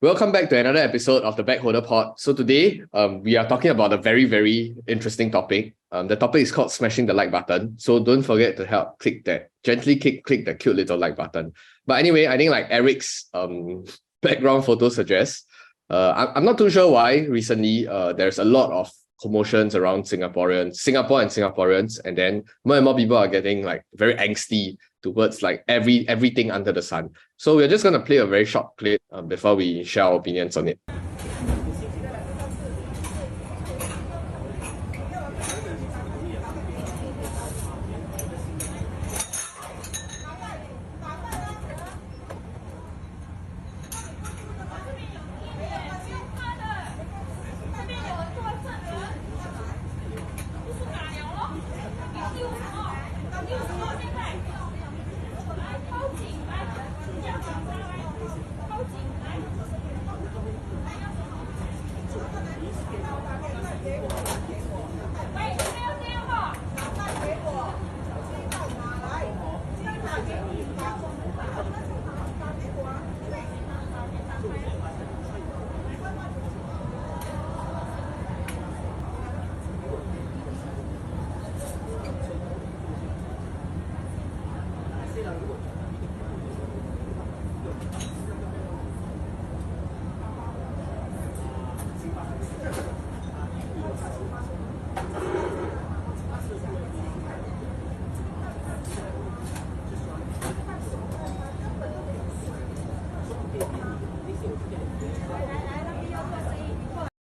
Welcome back to another episode of the Backholder Pod. So today, we are talking about a very, very interesting topic. The topic is called smashing the like button. So don't forget to help gently click the cute little like button. But anyway, I think like Eric's background photo suggests, I'm not too sure why recently there's a lot of commotions around Singapore and Singaporeans, and then more and more people are getting like very angsty towards like everything under the sun. So we're just going to play a very short clip before we share our opinions on it.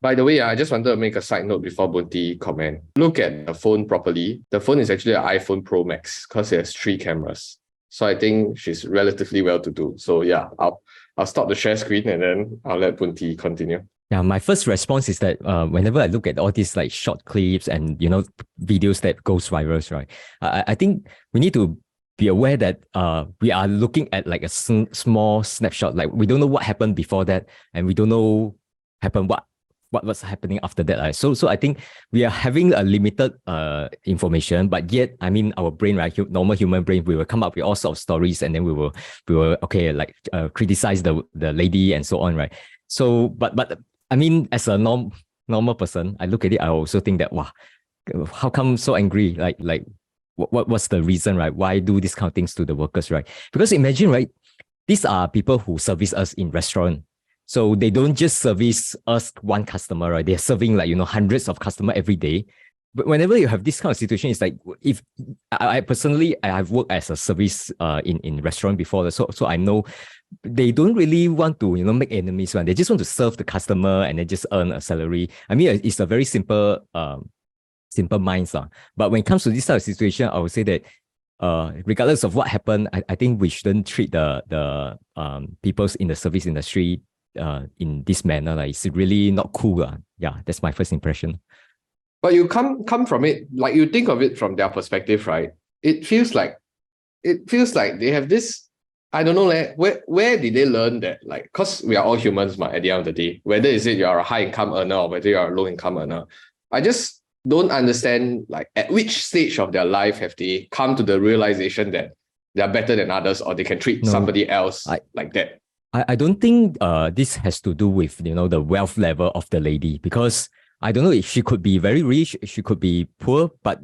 By the way, I just wanted to make a side note before Bunti comment. Look at the phone properly. The phone is actually an iPhone Pro Max because it has 3 cameras. So I think she's relatively well-to-do. So yeah, I'll stop the share screen and then I'll let Bunti continue. Yeah, my first response is that whenever I look at all these like short clips and videos that goes viral, right? I think we need to be aware that we are looking at like a small snapshot. Like we don't know what happened before that, and we don't know what was happening after that. Right? So I think we are having a limited information, but yet, I mean, our brain, right, normal human brain, we will come up with all sorts of stories, and then we will criticize the lady and so on, right? So, but I mean, as a normal person, I look at it, I also think that, wow, how come so angry? Like what's the reason, right? Why do these kind of things to the workers, right? Because imagine, right, these are people who service us in restaurant. So they don't just service us one customer, right? They're serving like, hundreds of customers every day. But whenever you have this kind of situation, it's like, if I personally, I've worked as a service in restaurant before. So I know they don't really want to, make enemies. Right? They just want to serve the customer and then just earn a salary. I mean, it's a very simple minds. But when it comes to this type of situation, I would say that regardless of what happened, I think we shouldn't treat the people in the service industry in this manner. Like, it's really not cool. Yeah, that's my first impression. But you come from it, like you think of it from their perspective, right? It feels like they have this, I don't know, where did they learn that? Like, because we are all humans, at the end of the day, whether is it you're a high income earner or whether you're a low income earner, I just don't understand, like, at which stage of their life have they come to the realization that they're better than others or they can treat somebody else like that. I don't think this has to do with, the wealth level of the lady, because I don't know if she could be very rich, she could be poor, but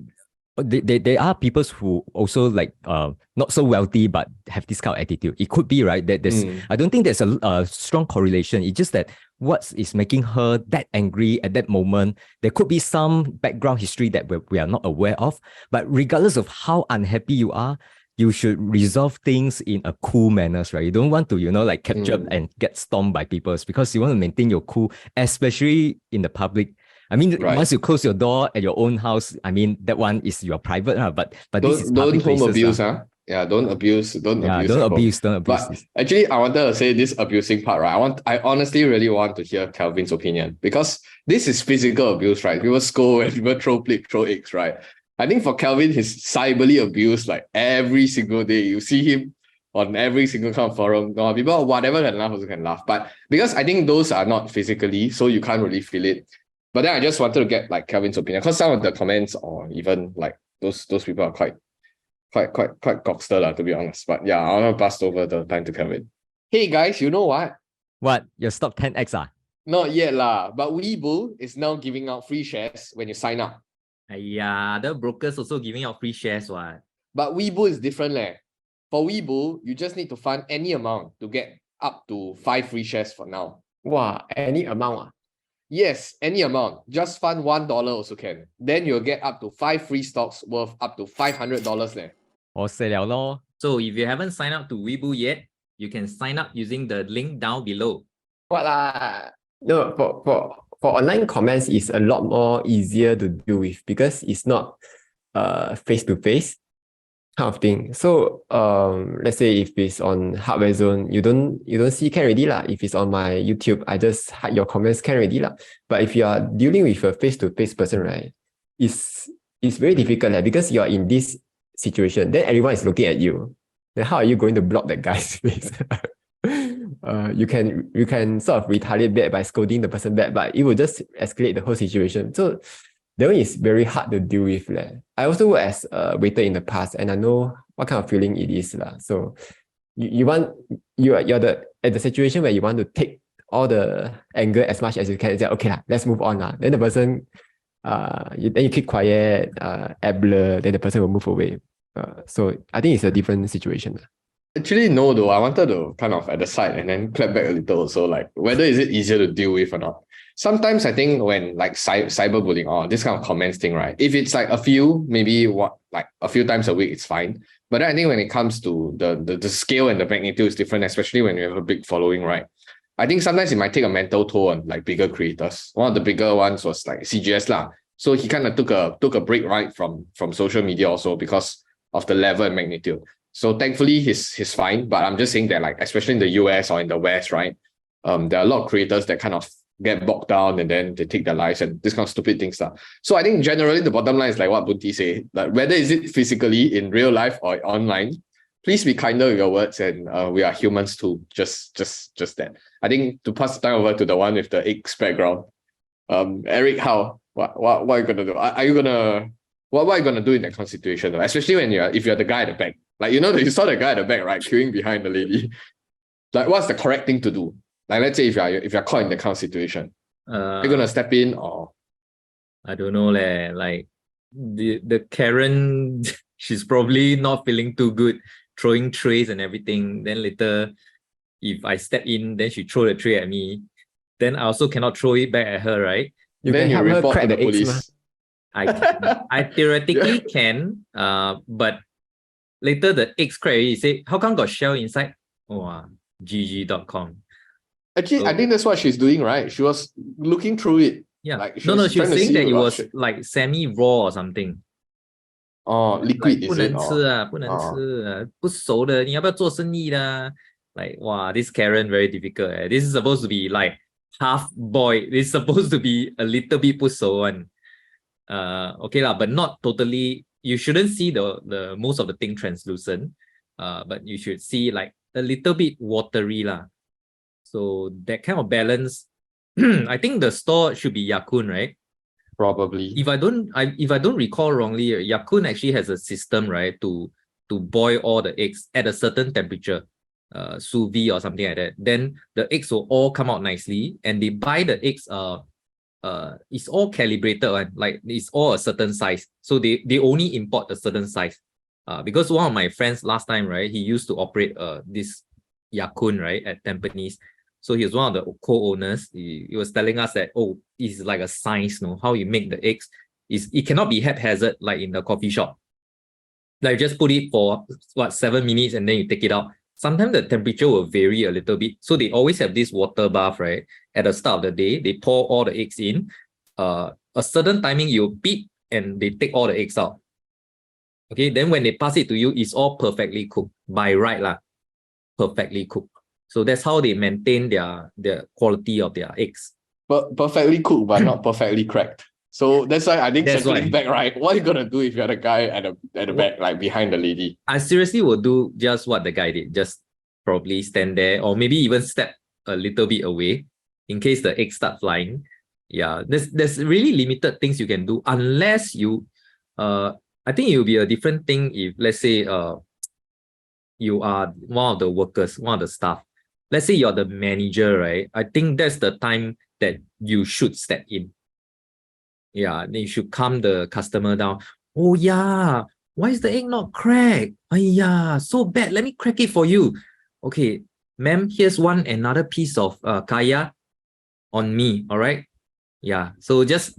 there are people who also like not so wealthy but have this kind of attitude. It could be, right, that there's I don't think there's a strong correlation. It's just that what is making her that angry at that moment, there could be some background history that we are not aware of. But regardless of how unhappy you are, you should resolve things in a cool manner, right? You don't want to, capture and get stormed by people, because you want to maintain your cool, especially in the public. I mean, once you close your door at your own house, I mean, that one is your private, but this is don't home places, abuse, Yeah, don't abuse. Don't abuse. But actually, I wanted to say this abusing part, right? I honestly really want to hear Calvin's opinion, because this is physical abuse, right? People scold and people throw eggs, right? I think for Calvin, he's cyberly abused like every single day. You see him on every single kind of forum. People, whatever can laugh also can laugh. But because I think those are not physically, so you can't really feel it. But then I just wanted to get like Calvin's opinion, because some of the comments or even like those people are quite gangster, to be honest. But yeah, I want to pass over the time to Calvin. Hey guys, you know what? What? Your stock 10x ah? Not yet lah, but Weibo is now giving out free shares when you sign up. Yeah, the brokers also giving out free shares, what? But Weibo is different leh. For Weibo, you just need to fund any amount to get up to 5 free shares for now. Wow, any amount. Yes, any amount. Just fund $1 also can. Then you'll get up to 5 free stocks worth up to $500 there. 我死了咯. So if you haven't signed up to Weibo yet, you can sign up using the link down below. What No, for online comments is a lot more easier to deal with because it's not face to face kind of thing. So let's say if it's on Hardware Zone, you don't see can already lah. If it's on my YouTube, I just hide your comments can already lah. But if you are dealing with a face to face person, right, it's very difficult lah, because you are in this situation. Then everyone is looking at you. Then how are you going to block that guy's face? You can sort of retaliate back by scolding the person back, but it will just escalate the whole situation. So that one is very hard to deal with. I also worked as a waiter in the past, and I know what kind of feeling it is. So you're at the situation where you want to take all the anger as much as you can and say, okay, let's move on. Then the person, then you keep quiet, app blur, then the person will move away. So I think it's a different situation. Actually, no, though. I wanted to kind of at the side and then clap back a little also, like whether is it easier to deal with or not. Sometimes I think when like cyberbullying or this kind of comments thing, right? If it's like a few, maybe like a few times a week, it's fine. But then I think when it comes to the scale and the magnitude is different, especially when you have a big following, right? I think sometimes it might take a mental toll on like bigger creators. One of the bigger ones was like CGS lah. So he kind of took a break right from social media also because of the level and magnitude. So thankfully he's fine. But I'm just saying that like especially in the US or in the West, right? There are a lot of creators that kind of get bogged down and then they take their lives and this kind of stupid things. So I think generally the bottom line is like what Bunti say, like whether is it physically in real life or online, please be kinder with your words, and we are humans too. Just that. I think to pass the time over to the one with the X background. Eric, how? What are you gonna do? Are you gonna what are you gonna do in that kind of situation though? Especially when if you're the guy at the back. Like you saw the guy at the back, right? Queuing behind the lady. Like what's the correct thing to do? Like let's say if you're caught in that kind of situation. Are you gonna step in or I don't know like the Karen she's probably not feeling too good, throwing trays and everything. Then later if I step in, then she throw the tray at me. Then I also cannot throw it back at her, right? then you report to the police. I theoretically can, but later the eggs crack already. Say, how come got shell inside? Oh, GG.com. Actually, I think that's what she's doing, right? She was looking through it. Yeah. Like she was saying that it was shit. like semi-raw or something. Oh, liquid Like, is it? 不能吃啊，不能吃啊，不熟的，你要不要做生意啦？ Like, wow, this Karen very difficult. This is supposed to be like half boiled. This is supposed to be a little bit 不熟 one. Okay lah, but not totally. You shouldn't see the most of the thing translucent. But you should see like a little bit watery lah. So that kind of balance, I think the store should be Ya-Kun, right? Probably. If I don't recall wrongly, Ya-Kun actually has a system, right, to boil all the eggs at a certain temperature, sous vide or something like that. Then the eggs will all come out nicely, and they buy the eggs. It's all calibrated, right? Like it's all a certain size. So they only import a certain size. Because one of my friends last time, right, he used to operate this Ya-Kun, right, at Tampines. So he was one of the co-owners. He was telling us that, oh, it's like a science, how you make the eggs. It cannot be haphazard like in the coffee shop. Like just put it for 7 minutes and then you take it out. Sometimes the temperature will vary a little bit. So they always have this water bath, right? At the start of the day, they pour all the eggs in. A certain timing, you beat and they take all the eggs out. Okay, then when they pass it to you, it's all perfectly cooked by right lah. Perfectly cooked. So that's how they maintain their quality of their eggs. But perfectly cooked, but not perfectly cracked. So that's why I think circling back, right? What are you gonna do if you're the guy at the back, like behind the lady? I seriously will do just what the guy did. Just probably stand there, or maybe even step a little bit away in case the eggs start flying. Yeah, there's really limited things you can do unless you I think it will be a different thing if let's say you are one of the workers, one of the staff. let's say you're the manager, right? I think that's the time that you should step in. Yeah, then you should calm the customer down. Oh yeah, why is the egg not cracked? Oh yeah, so bad. Let me crack it for you. Okay, ma'am, here's another piece of kaya on me. All right. Yeah. So just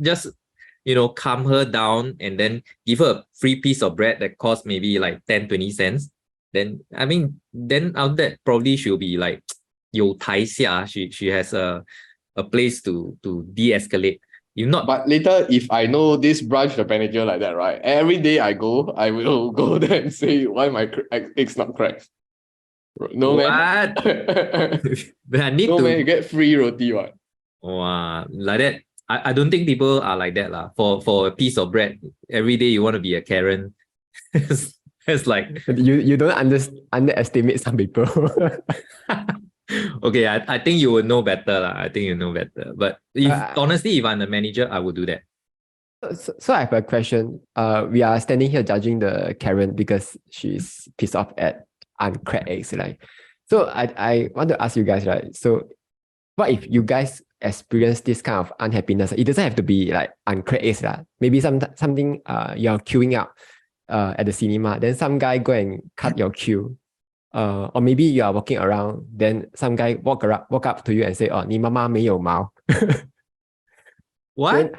calm her down and then give her a free piece of bread that costs maybe like 10-20 cents. Then then out that probably she'll be like 有台下. She has a place to de-escalate. If not, But later, if I know this branch the manager like that, right? Every day I go, I will go there and say why my eggs not cracked. No man. what? Then I need No to. man, you get free roti what? Wow, like that. I don't think people are like that lah. For a piece of bread, every day you want to be a Karen. It's like You don't underestimate some people. okay, I think you would know better lah. I think you know better. But if honestly, if I'm the manager, I would do that. So I have a question. We are standing here judging the Karen because she's pissed off at uncracked eggs, right? So I want to ask you guys, right? So what if you guys experience this kind of unhappiness? It doesn't have to be like uncracked eggs, lah. Maybe something you're queuing up at the cinema, then some guy go and cut your queue. Or maybe you are walking around, then some guy walk up to you and say, "Oh, 你妈妈没有毛." What? Then,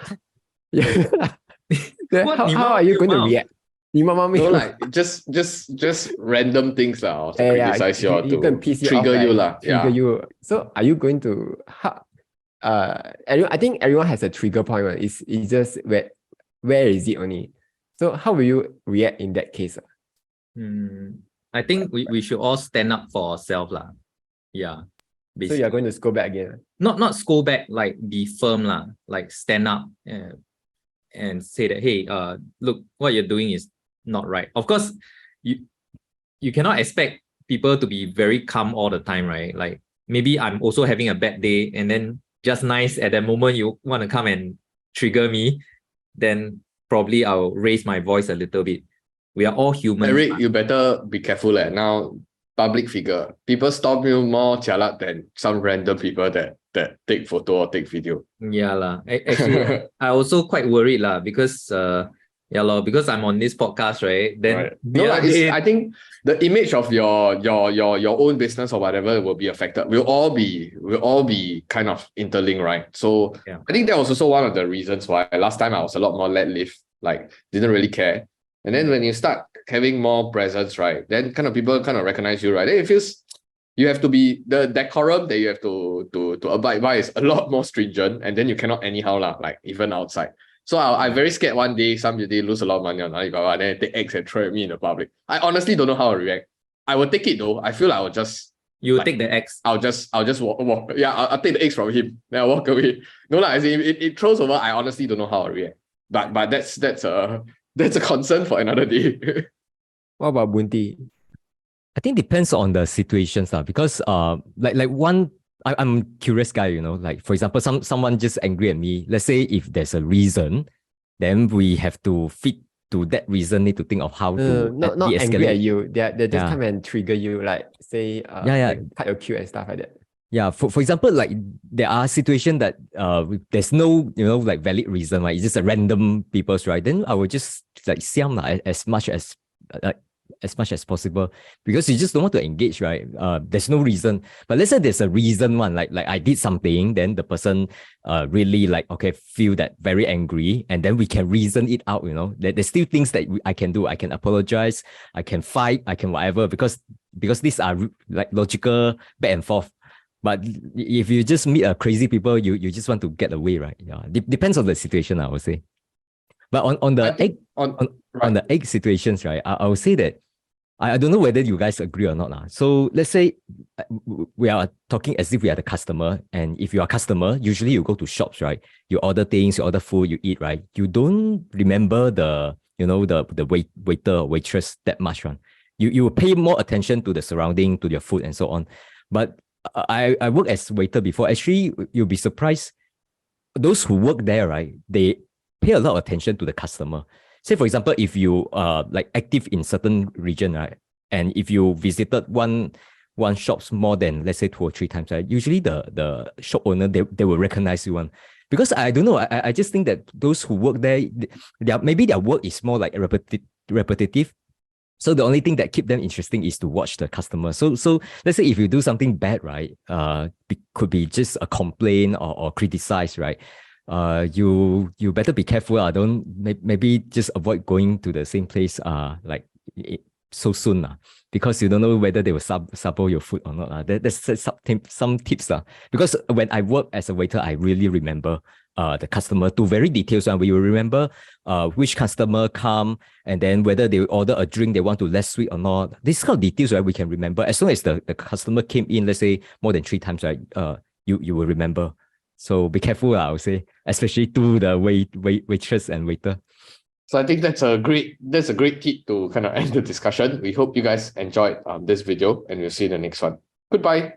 yeah. Then What? how are you going to react? 你妈妈没有 No, like just random things lah, to criticize you, you to can piss you trigger off, you right? lah. Trigger Yeah. you. So are you going to I think everyone has a trigger point. Right? It's just where is it only? So how will you react in that case? I think we should all stand up for ourselves lah. Yeah. So you're going to scold back again? Not scold back, like be firm lah, like stand up and say that, hey, look, what you're doing is not right. Of course, you cannot expect people to be very calm all the time, right? Like maybe I'm also having a bad day, and then just nice at that moment you want to come and trigger me, then probably I'll raise my voice a little bit. We are all humans. Eric, you better be careful now. Public figure. People stop you more chalat than some random people that take photo or take video. Yeah lah. Actually, I also quite worried lah because because I'm on this podcast, right? Then Right. No, I think the image of your own business or whatever will be affected. We'll all be kind of interlinked, right? So yeah. I think that was also one of the reasons why last time I was a lot more let live, like didn't really care. And then when you start having more presence, right, then kind of people kind of recognize you, right? Then it feels you have to be the decorum that you have to abide by is a lot more stringent, and then you cannot anyhow lah, like even outside. So I'm very scared one day somebody lose a lot of money on Alibaba, then they take eggs and throw at me in the public. I honestly don't know how to react. I will take it though. I feel like I will just take the eggs. I'll just walk. Yeah, I'll take the eggs from him. Then I'll walk away. No lah, as in it throws over. I honestly don't know how to react. But that's a concern for another day. What about Bunti? I think depends on the situations because like one I'm curious guy, like for example someone just angry at me. Let's say if there's a reason, then we have to fit to that reason, need to think of how to not angry at you. They just come and trigger you, like say like cut your queue and stuff like that. Yeah, for example, like there are situations that there's no like valid reason, right? It's just a random people's, right? Then I will just like siam as much as possible because you just don't want to engage, right? There's no reason. But let's say there's a reason one, like I did something, then the person really like feel that very angry, and then we can reason it out. There's still things that I can do. I can apologize, I can fight, I can whatever because these are like logical back and forth. But if you just meet crazy people, you just want to get away, right? Yeah, depends on the situation, I would say. But on the egg situations, right? I would say that I don't know whether you guys agree or not. So let's say we are talking as if we are the customer, and if you are a customer, usually you go to shops, right? You order things, you order food, you eat, right? You don't remember the waiter or waitress that much, right? You will pay more attention to the surrounding, to your food, and so on. But I worked as waiter before. Actually, you'll be surprised. Those who work there, right? They pay a lot of attention to the customer. Say, for example, if you like active in certain region, right? And if you visited one one shops more than let's say 2 or 3 times, right? Usually the shop owner they will recognize you one. Because I don't know, I just think that those who work there, maybe their work is more like repetitive. So the only thing that keep them interesting is to watch the customer. So let's say if you do something bad, right? It could be just a complaint or criticize, right? You better be careful. Don't maybe just avoid going to the same place. So soon. Because you don't know whether they will sabo your food or not. That's some tips. Because when I work as a waiter, I really remember the customer to very details. And we will remember which customer come and then whether they order a drink they want to less sweet or not. This kind of details, right, we can remember. As long as the customer came in, let's say more than 3 times, right, you will remember. So be careful, I would say, especially to the waitress and waiter. So I think that's a great tip to kind of end the discussion. We hope you guys enjoyed this video, and we'll see you in the next one. Goodbye.